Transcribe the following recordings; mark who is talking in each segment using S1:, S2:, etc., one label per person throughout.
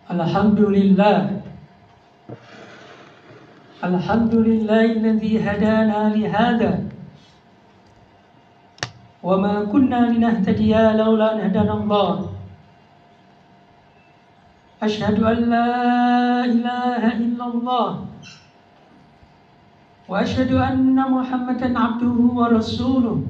S1: Alhamdulillah. Alhamdulillahilladzi hadana lihada wa ma kunna linahtadiya laula an hadana Allah. Asyhadu an la ilaha illallah wa asyhadu anna Muhammadan abduhu wa rasuluh.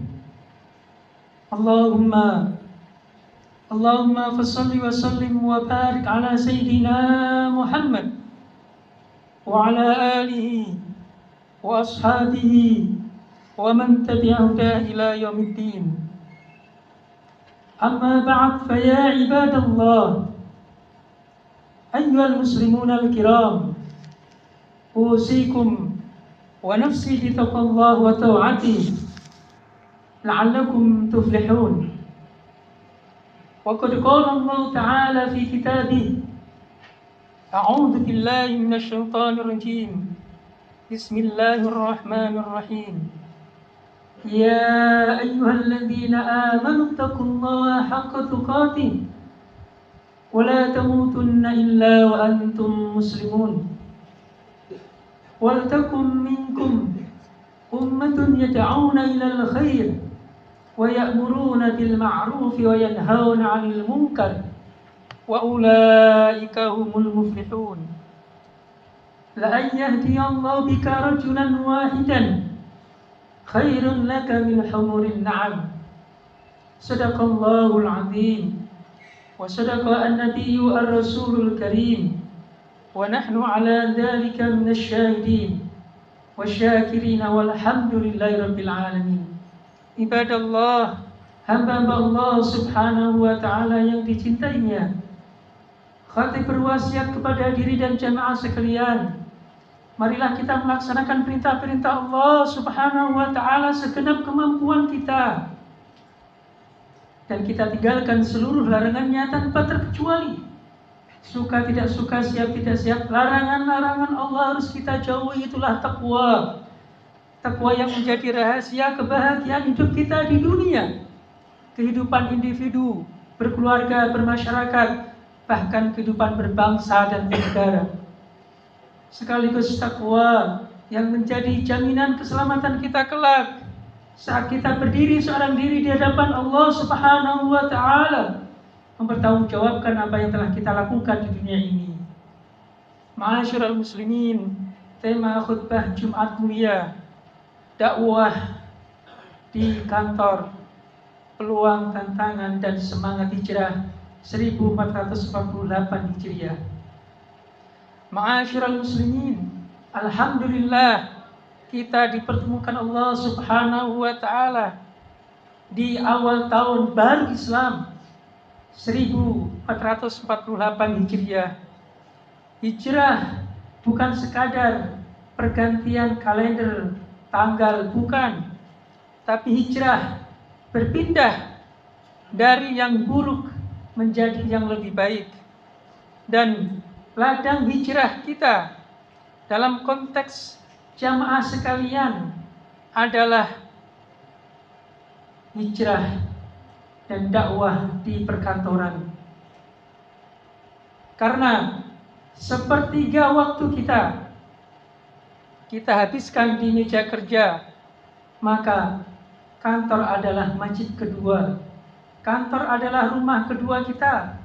S1: Allahumma fassalli wa sallim wa barik ala sayyidina Muhammad wa ala alihi wa ashabihi wa man tabi'ahu ila yaumiddin. Amma ba'd, fa ya ibadallah, ayyuhal muslimuna al-kiram, usikum wa nafsi bi taqwallah wa ta'atihi la'allakum tuflihun. Wa qad qala Allah ta'ala fi kitabih, a'udzu billahi minasy syaithanir rajim. Bismillahirrahmanirrahim. Ya ayyuhalladzina amanu taqullaha haqqa tuqatih wa la tamutunna illa wa antum muslimun. Wal takum minkum ummatun yad'una ilal khair wa ya'muruna bil ma'ruf wa yanhauna 'anil munkar wa ulaika humul muflihun. La an yahdiyallahu bika rajulan wahidan khairun laka min humurin na'am. Sadaqallahul 'azim wa sadaqa an-nabiyyu ar-rasulul karim wa nahnu 'ala dzalika minasy syahidin wasyakirin walhamdulillahi rabbil alamin. Ibadallah, hamba-hamba Allah subhanahu wa ta'ala yang dicintainya, khatib berwasiat kepada diri dan jamaah sekalian, marilah kita melaksanakan perintah-perintah Allah subhanahu wa ta'ala segenap kemampuan kita, dan kita tinggalkan seluruh larangannya tanpa terkecuali. Suka tidak suka, siap tidak siap, larangan-larangan Allah harus kita jauhi. Itulah takwa. Takwa yang menjadi rahasia kebahagiaan hidup kita di dunia, kehidupan individu, berkeluarga, bermasyarakat, bahkan kehidupan berbangsa dan bernegara. Sekaligus takwa yang menjadi jaminan keselamatan kita kelak saat kita berdiri seorang diri di hadapan Allah subhanahu wa ta'ala, mempertanggungjawabkan apa yang telah kita lakukan di dunia ini. Ma'asyiral muslimin, tema khutbah Jumat mulia, dakwah di kantor, peluang, tantangan, dan semangat hijrah 1448 Hijriah. Ma'asyiral muslimin, alhamdulillah kita dipertemukan Allah subhanahu wa ta'ala di awal tahun baru Islam 1448 Hijriah. Hijrah bukan sekadar pergantian kalender tanggal, bukan, tapi hijrah berpindah dari yang buruk menjadi yang lebih baik. Dan ladang hijrah kita dalam konteks jamaah sekalian adalah hijrah dan dakwah di perkantoran. Karena sepertiga waktu kita habiskan di meja kerja, maka kantor adalah masjid kedua, kantor adalah rumah kedua kita,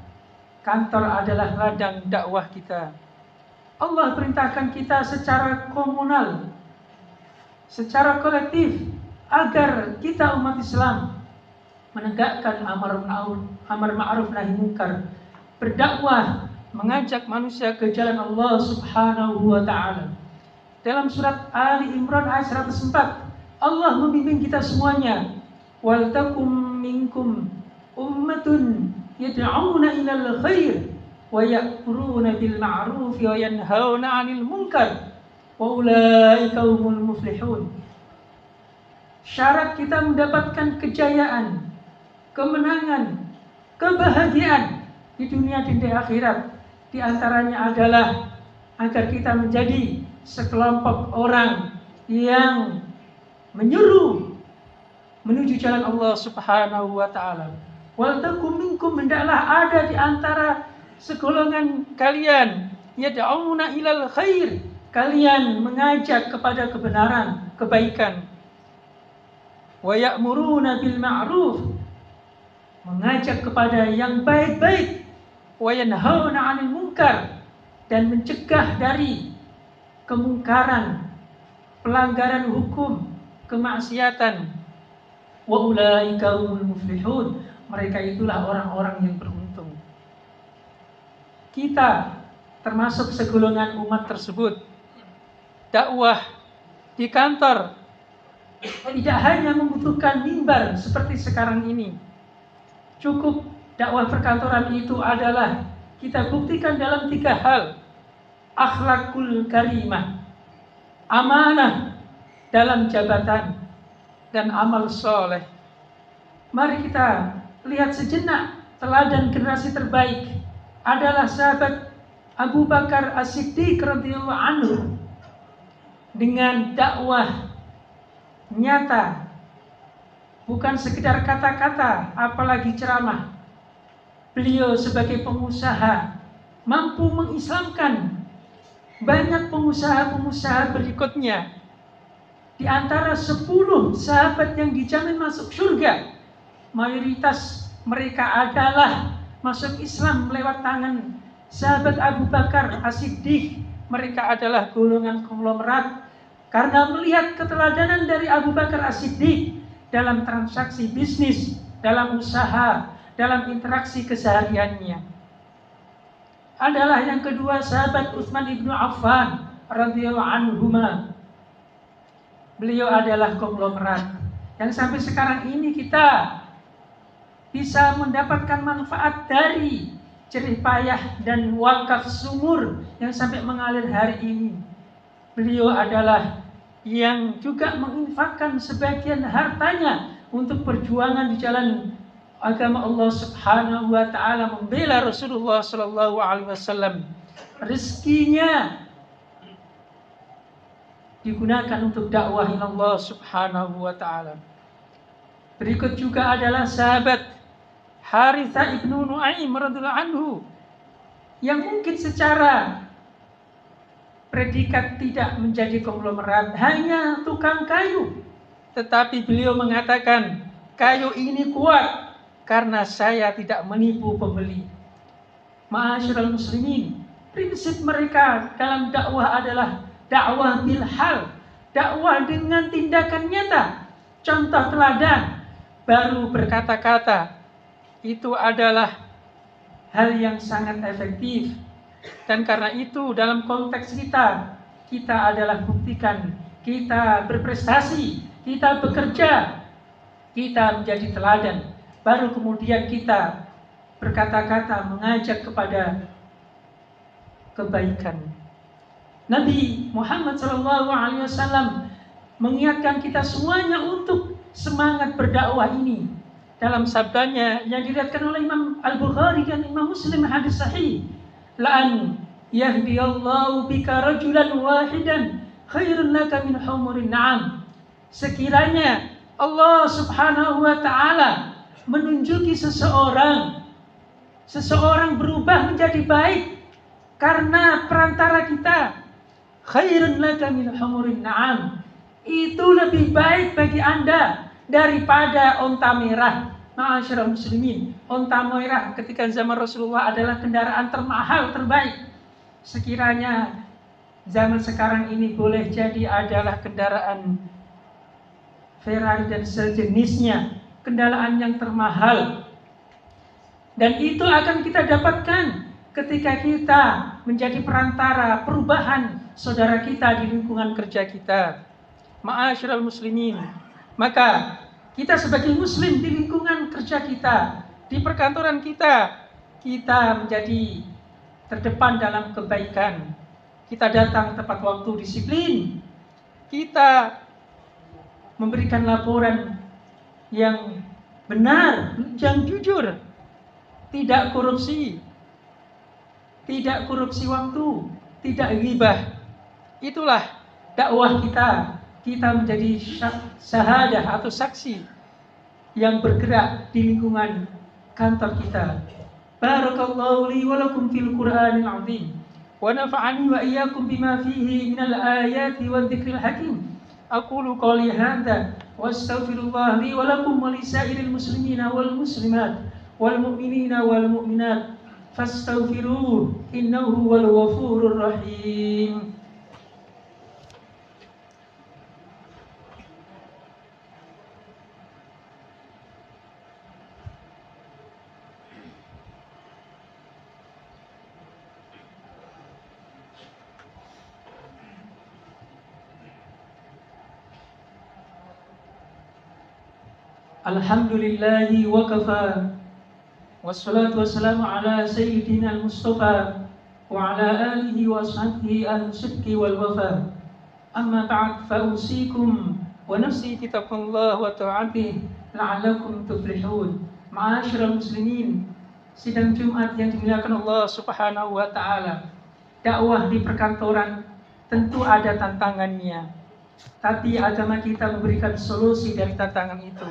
S1: kantor adalah ladang dakwah kita. Allah perintahkan kita secara komunal, secara kolektif, agar kita umat Islam menegakkan amar ma'ruf nahi munkar, berdakwah, mengajak manusia ke jalan Allah subhanahu wa ta'ala. Dalam surat Ali Imran ayat 104, Allah membimbing kita semuanya. Wal takum minkum ummatun yad'una ilal khair wa ya'muruna bil ma'ruf wa yanhauna 'anil munkar wa ulaika humul muflihun. Syarat kita mendapatkan kejayaan, kemenangan, kebahagiaan di dunia dan di akhirat, di antaranya adalah agar kita menjadi sekelompok orang yang menyuruh menuju jalan Allah subhanahu wa ta'ala. Wal takum minkum, hendaklah ada di antara segolongan kalian, yad'una ilal khair, kalian mengajak kepada kebenaran, kebaikan. Wa ya'muruna bil ma'ruf, mengajak kepada yang baik-baik. Wa yanhauna 'anil munkar, dan mencegah dari kemungkaran, pelanggaran hukum, kemaksiatan. Wa ulaika humul muflihun, mereka itulah orang-orang yang beruntung. Kita termasuk segolongan umat tersebut. Dakwah di kantor tidak hanya membutuhkan mimbar seperti sekarang ini. Cukup dakwah perkantoran itu adalah kita buktikan dalam 3 hal. Akhlakul karimah, amanah dalam jabatan, dan amal soleh. Mari kita lihat sejenak teladan generasi terbaik adalah sahabat Abu Bakar As-Siddiq radhiyallahu anhu, dengan dakwah nyata, bukan sekedar kata-kata apalagi ceramah. Beliau sebagai pengusaha mampu mengislamkan banyak pengusaha-pengusaha berikutnya. Di antara 10 sahabat yang dijamin masuk surga, mayoritas mereka adalah masuk Islam lewat tangan sahabat Abu Bakar As-Siddiq. Mereka adalah golongan konglomerat karena melihat keteladanan dari Abu Bakar As-Siddiq dalam transaksi bisnis, dalam usaha, dalam interaksi kesehariannya. Adalah yang kedua sahabat Utsman ibnu Affan radhiyallahu anhuma. Beliau adalah konglomerat yang sampai sekarang ini kita bisa mendapatkan manfaat dari jerih payah dan wakaf sumur yang sampai mengalir hari ini. Beliau adalah yang juga menginfakkan sebagian hartanya untuk perjuangan di jalan agama Allah Subhanahu wa taala, membela Rasulullah sallallahu alaihi wasallam. Rezekinya digunakan untuk dakwah Allah Subhanahu wa taala. Berikut juga adalah sahabat Harithah ibnu Nu'aim radhiyallahu anhu, yang mungkin secara predikat tidak menjadi konglomerat, hanya tukang kayu, tetapi beliau mengatakan, kayu ini kuat karena saya tidak menipu pembeli. Ma'asyiral muslimin, prinsip mereka dalam dakwah adalah dakwah bil hal, dakwah dengan tindakan nyata, contoh teladan, baru berkata-kata. Itu adalah hal yang sangat efektif. Dan karena itu dalam konteks kita adalah buktikan, kita berprestasi, kita bekerja, kita menjadi teladan. Baru kemudian kita berkata-kata mengajak kepada kebaikan. Nabi Muhammad SAW mengingatkan kita semuanya untuk semangat berdakwah ini. Dalam sabdanya yang diriwayatkan oleh Imam Al-Bukhari dan Imam Muslim, hadis sahih, la'an yahdiyallahu bika rajulan wahidan khairun laka min humurin na'am. Sekiranya Allah Subhanahu wa taala menunjuki seseorang berubah menjadi baik karena perantara kita, khairun laka min humurin na'am, itu lebih baik bagi Anda daripada onta merah. Ma'asyiral muslimin, onta merah ketika zaman Rasulullah adalah kendaraan termahal, terbaik. Sekiranya zaman sekarang ini boleh jadi adalah kendaraan Ferrari dan sejenisnya, kendaraan yang termahal. Dan itu akan kita dapatkan ketika kita menjadi perantara perubahan saudara kita di lingkungan kerja kita. Ma'asyiral muslimin, maka kita sebagai muslim di lingkungan kerja kita, di perkantoran kita menjadi terdepan dalam kebaikan. Kita datang tepat waktu, disiplin. Kita memberikan laporan yang benar, yang jujur, tidak korupsi waktu, tidak ghibah. Itulah dakwah kita. Kita menjadi syahadah atau saksi yang bergerak di lingkungan kantor kita. Barakallahu li wa lakum fil Qur'anil 'azim. Wa nafa'ani wa iyyakum bima fihi minal ayati wadh dzikril hakim. Aqulu qouli hadza wa astaghfirullah li wa lakum wa lisairil muslimina wal muslimat wal mu'minina wal mu'minat fastaghfiruhu innahu huwal ghafurur rahim. Alhamdulillahi wa kafa. Wassalatu wassalamu ala sayyidina al-Mustafa wa ala alihi wa ashabihi al-sidqi wal wafa. Amma ba'd, fa usikum wa nafsi kitabullah wa ta'atih la'allakum tuflihun. Ma'asyiral muslimin, sidang Jumat yang dimuliakan Allah Subhanahu wa taala. Dakwah di perkantoran tentu ada tantangannya. Tapi agama kita memberikan solusi dari tantangan itu.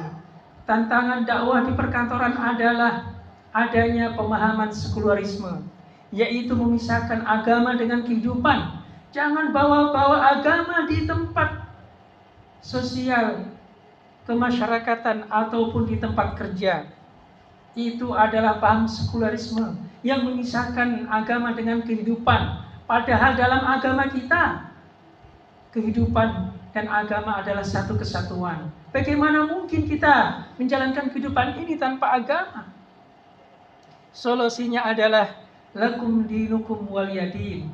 S1: Tantangan dakwah di perkantoran adalah adanya pemahaman sekularisme, yaitu memisahkan agama dengan kehidupan. Jangan bawa-bawa agama di tempat sosial, kemasyarakatan ataupun di tempat kerja. Itu adalah paham sekularisme yang memisahkan agama dengan kehidupan. Padahal dalam agama kita, kehidupan dan agama adalah satu kesatuan. Bagaimana mungkin kita menjalankan kehidupan ini tanpa agama? Solusinya adalah lakum dinukum waliyadin.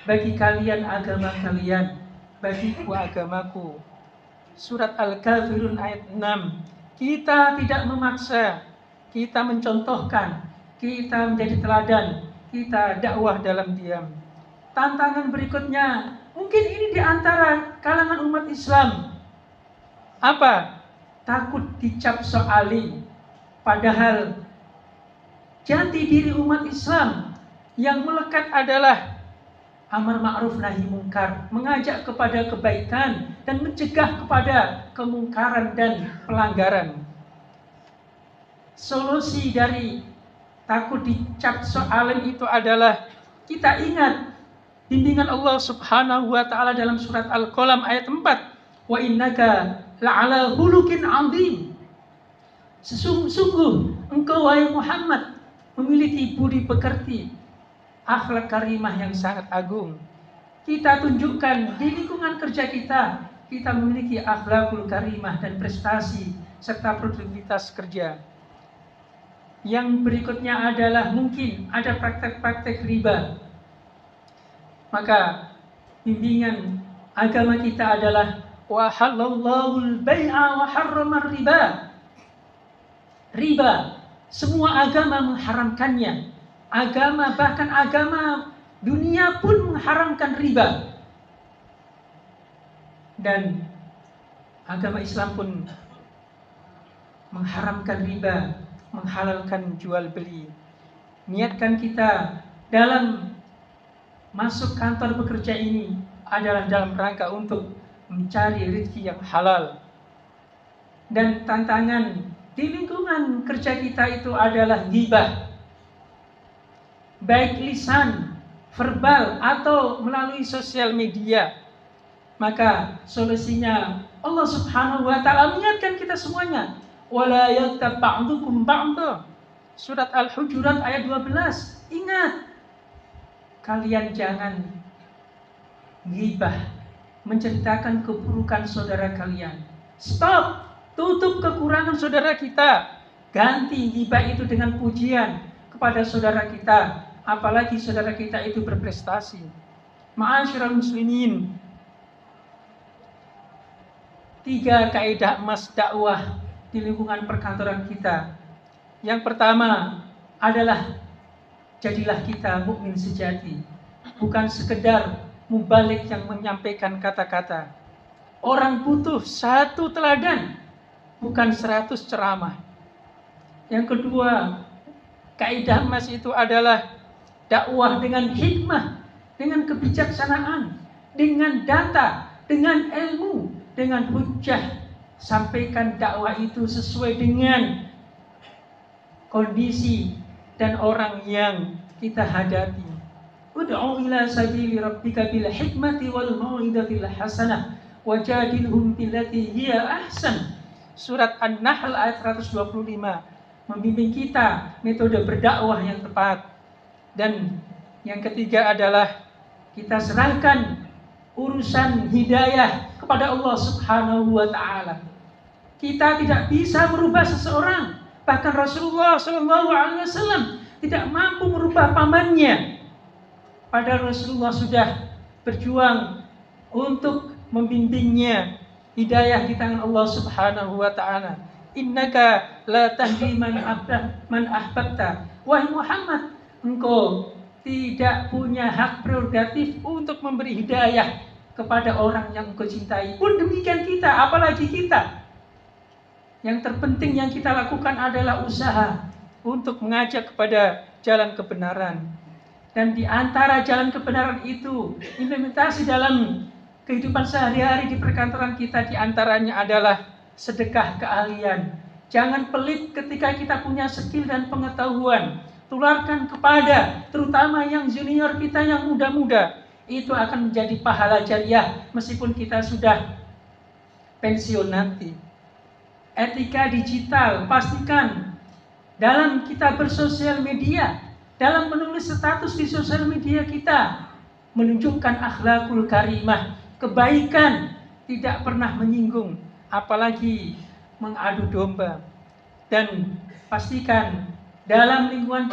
S1: Bagi kalian agama kalian, bagiku agamaku. Surat Al-Kafirun ayat 6. Kita tidak memaksa, kita mencontohkan, kita menjadi teladan, kita dakwah dalam diam. Tantangan berikutnya, mungkin ini di antara kalangan umat Islam. Apa? Takut dicap so'ali. Padahal jati diri umat Islam yang melekat adalah amar ma'ruf nahi mungkar, mengajak kepada kebaikan dan mencegah kepada kemungkaran dan pelanggaran. Solusi dari takut dicap so'alim itu adalah kita ingat bimbingan Allah Subhanahu wa taala dalam surat Al-Qalam ayat 4. Wa innaka la'ala hulukin 'azim. Sungguh engkau wahai Muhammad memiliki budi pekerti, akhlak karimah yang sangat agung. Kita tunjukkan di lingkungan kerja kita, kita memiliki akhlakul karimah dan prestasi serta produktivitas kerja. Yang berikutnya adalah mungkin ada praktek-praktek riba. Maka bimbingan agama kita adalah wa halallahu al-bai'a wa harrama riba. Riba, semua agama mengharamkannya. Agama, bahkan agama dunia pun mengharamkan riba. Dan agama Islam pun mengharamkan riba, menghalalkan jual beli. Niatkan kita dalam masuk kantor bekerja ini adalah dalam rangka untuk mencari rezeki yang halal. Dan tantangan di lingkungan kerja kita itu adalah ghibah, baik lisan, verbal atau melalui sosial media. Maka solusinya Allah Subhanahu wa taala mengingatkan kita semuanya, wala yaghtab ba'dukum ba'dha. Surat Al-Hujurat ayat 12. Ingat, kalian jangan ghibah, menceritakan keburukan saudara kalian. Stop, tutup kekurangan saudara kita. Ganti ghibah itu dengan pujian kepada saudara kita, apalagi saudara kita itu berprestasi. Ma'asyiral muslimin, 3 kaidah emas dakwah di lingkungan perkantoran kita. Yang pertama adalah jadilah kita mukmin sejati, bukan sekedar mubalik yang menyampaikan kata-kata. Orang butuh 1 teladan, bukan 100 ceramah. Yang kedua, kaidah emas itu adalah dakwah dengan hikmah, dengan kebijaksanaan, dengan data, dengan ilmu, dengan hujjah. Sampaikan dakwah itu sesuai dengan kondisi dan orang yang kita hadapi. Ud'u ila sabili rabbika bil hikmati wal mau'izatil hasanah wajadilhum billati hiya ahsan. Surat An-Nahl ayat 125 membimbing kita metode berdakwah yang tepat. Dan yang ketiga adalah kita serahkan urusan hidayah kepada Allah Subhanahu wa taala. Kita tidak bisa merubah seseorang. Bahkan Rasulullah sallallahu alaihi wasallam tidak mampu merubah pamannya. Padahal Rasulullah sudah berjuang untuk membimbingnya. Hidayah di tangan Allah Subhanahu wa taala. Innaka la tahdi man ahbabta. Wahai Muhammad, engkau tidak punya hak prerogatif untuk memberi hidayah kepada orang yang engkau cintai. Pun demikian kita, apalagi kita. Yang terpenting yang kita lakukan adalah usaha untuk mengajak kepada jalan kebenaran. Dan di antara jalan kebenaran itu, implementasi dalam kehidupan sehari-hari di perkantoran kita di antaranya adalah sedekah keahlian. Jangan pelit ketika kita punya skill dan pengetahuan. Tularkan kepada terutama yang junior kita yang muda-muda. Itu akan menjadi pahala jariah meskipun kita sudah pensiun nanti. Etika digital, pastikan dalam kita bersosial media, dalam menulis status di sosial media kita, menunjukkan akhlakul karimah, kebaikan, tidak pernah menyinggung, apalagi mengadu domba. Dan pastikan dalam lingkungan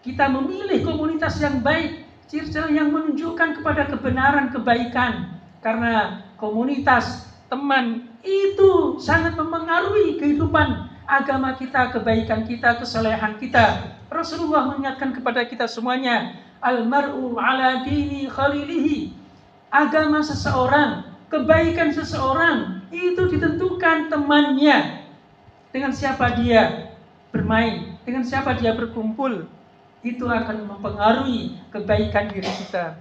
S1: kita memilih komunitas yang baik, circle yang menunjukkan kepada kebenaran, kebaikan. Karena komunitas, teman, itu sangat mempengaruhi kehidupan agama kita, kebaikan kita, kesalehan kita. Rasulullah mengingatkan kepada kita semuanya, al-mar'u ala dini khalilihi. Agama seseorang, kebaikan seseorang itu ditentukan temannya. Dengan siapa dia bermain, dengan siapa dia berkumpul, itu akan mempengaruhi kebaikan diri kita.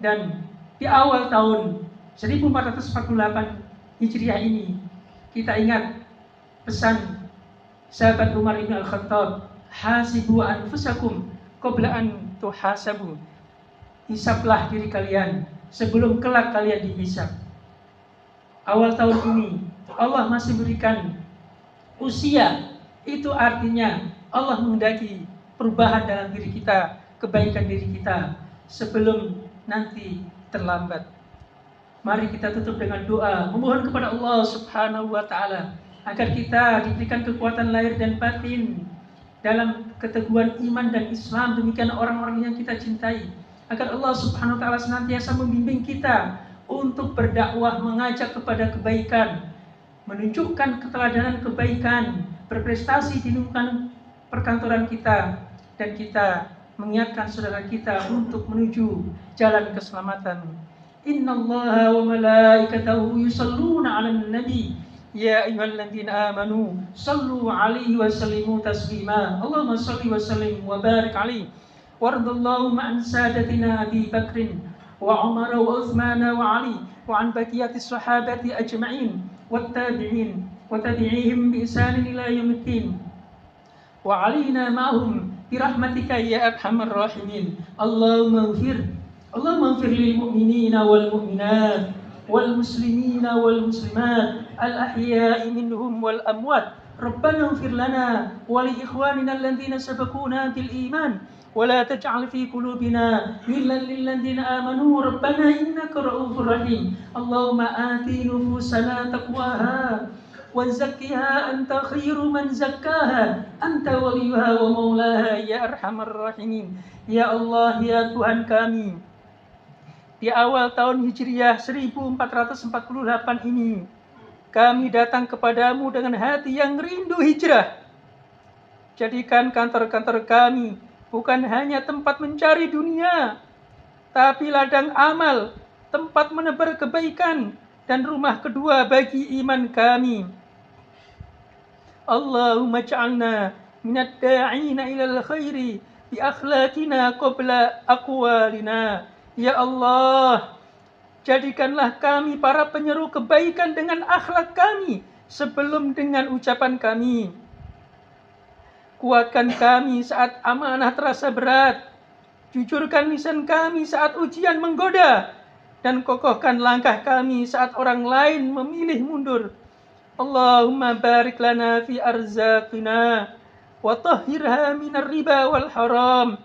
S1: Dan di awal tahun 1448 Hijriah ini, kita ingat pesan sahabat Umar bin Al-Khattab, hasibu anfusakum qabla an tuhasabu. Hisablah diri kalian sebelum kelak kalian dihisab. Awal tahun ini Allah masih berikan usia, itu artinya Allah menghendaki perubahan dalam diri kita, kebaikan diri kita sebelum nanti terlambat. Mari kita tutup dengan doa, memohon kepada Allah Subhanahu wa taala agar kita diberikan kekuatan lahir dan batin dalam keteguhan iman dan Islam, demikian orang-orang yang kita cintai. Agar Allah Subhanahu wa taala senantiasa membimbing kita untuk berdakwah, mengajak kepada kebaikan, menunjukkan keteladanan kebaikan, berprestasi di lingkungan perkantoran kita, dan kita mengingatkan saudara kita untuk menuju jalan keselamatan. Innallaha wa malaikatahu yusalluna 'alan nabi ya ayyuhalladzina amanu sallu 'alaihi wa sallimu taslima. Allahumma shalli wa sallim wa barik 'alaihi wardallahu ma'an sadatina Abi Bakrin wa Umar wa Uthman wa Ali wa an baqiyati sahabati ajma'in wat tabi'in wa tabi'ihim bi ihsan ila yaumiddin wa 'alaina ma'hum bi rahmatika ya arhamar rahimin. Allahumma ighfir lil mu'minina wal mu'minat wal muslimina wal muslimat al ahya'i minhum wal amwat. Rabbana ighfir lana wa li ikhwanina alladhina sabaquna bil iman wa la taj'al fi qulubina ghillan lil ladzina amanu rabbana innaka ra'ufur rahim. Allahumma ati nufusana taqwaha wa zakkiha anta khairu man zakkaha anta waliyuha wa maulaha ya arhamar rahimin. Ya Allah, ya Tuhan kami, di awal tahun Hijriah 1448 ini, kami datang kepadamu dengan hati yang rindu hijrah. Jadikan kantor-kantor kami bukan hanya tempat mencari dunia, tapi ladang amal, tempat menebar kebaikan, dan rumah kedua bagi iman kami. Allahumma ja'alna minad da'ina ilal khairi bi akhlaqina qabla aqwalina. Ya Allah, jadikanlah kami para penyeru kebaikan dengan akhlak kami sebelum dengan ucapan kami. Kuatkan kami saat amanah terasa berat. Jujurkan lisan kami saat ujian menggoda. Dan kokohkan langkah kami saat orang lain memilih mundur. Allahumma barik lana fi arzaqina wa tahhirha minar riba wal haram.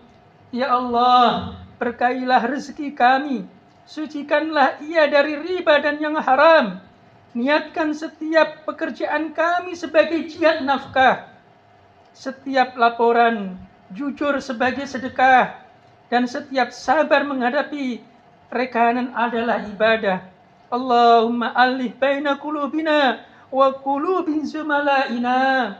S1: Ya Allah, berkailah rezeki kami, sucikanlah ia dari riba dan yang haram. Niatkan setiap pekerjaan kami sebagai jihad nafkah, setiap laporan jujur sebagai sedekah, dan setiap sabar menghadapi rekanan adalah ibadah. Allahumma alih baina qulubina wa qulubi zumalaina.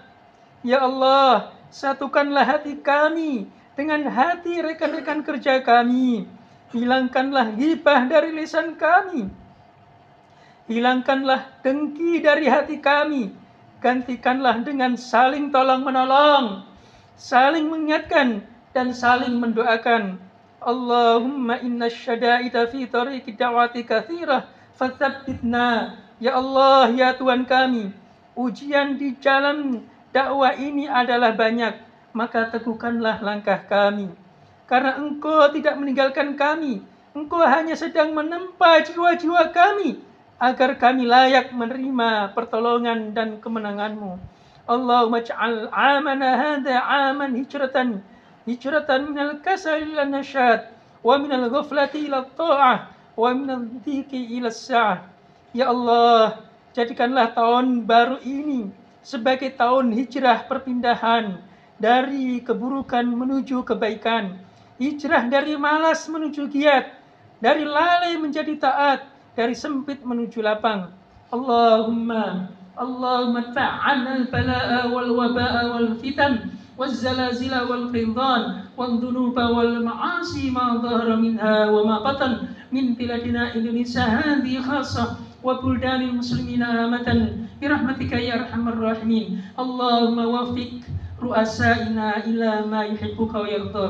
S1: Ya Allah, satukanlah hati kami dengan hati rekan-rekan kerja kami. Hilangkanlah ghibah dari lisan kami. Hilangkanlah dengki dari hati kami. Gantikanlah dengan saling tolong-menolong, saling mengingatkan, dan saling mendoakan. Allahumma inna syada'ida fi tariqi da'wati kathirah fathabbitna. Ya Allah, ya Tuhan kami, ujian di jalan dakwah ini adalah banyak, maka teguhkanlah langkah kami. Karena Engkau tidak meninggalkan kami, Engkau hanya sedang menempa jiwa-jiwa kami, agar kami layak menerima pertolongan dan kemenangan-Mu. Allahumma ja'al amana hadha aman hijratan minal kasal ila nasyad, wa minal ghaflati ila ta'ah, wa minal dhiki ila sa'ah. Ya Allah, jadikanlah tahun baru ini sebagai tahun hijrah perpindahan dari keburukan menuju kebaikan. Hijrah dari malas menuju giat, dari lalai menjadi taat, dari sempit menuju lapang. Allahumma ta'anna al-bala'a wal waba'a wal fitan wal zalazila wal qindan wal dhunuba wal ma'asi ma dhahara minha wa ma batan min biladina Indonesia hadhi khasah wa buldanil muslimina amatan birahmatika ya arhamar rahimin. Allahumma wafiq ru'asaina ila ma yuhibbuka wa yarda.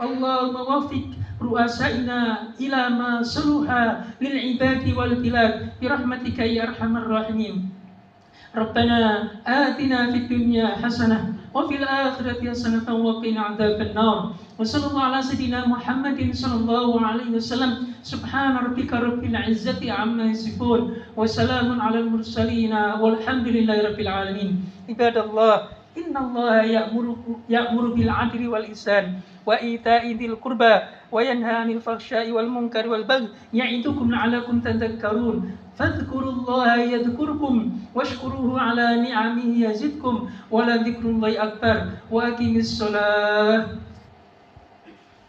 S1: Allahumma wafiq ru'asaina ila ma saluha lil ibadi wal bilad birahmatika ya arhamar rahimin. Rabbana atina fid dunya hasanah wa fil akhirati hasanatan wa qina adzaban nar. Wa sallallahu ala sayidina Muhammadin sallallahu alaihi wasallam. Subhana rabbika rabbil izzati amma yasifun wa salamun alal mursalin walhamdulillahi rabbil alamin. Ibadallah, innallaha ya'muru bil 'adli wal ihsan wa ita'i dzil qurba wa yanha 'anil fahsya'i wal munkari wal baghi ya'idukum la'allakum tadhakkarun. Fadhkurullaha yadhkurkum washkuruhu 'ala ni'amihi yazidkum wa la dzikrullahi akbar wa aqimis shalah.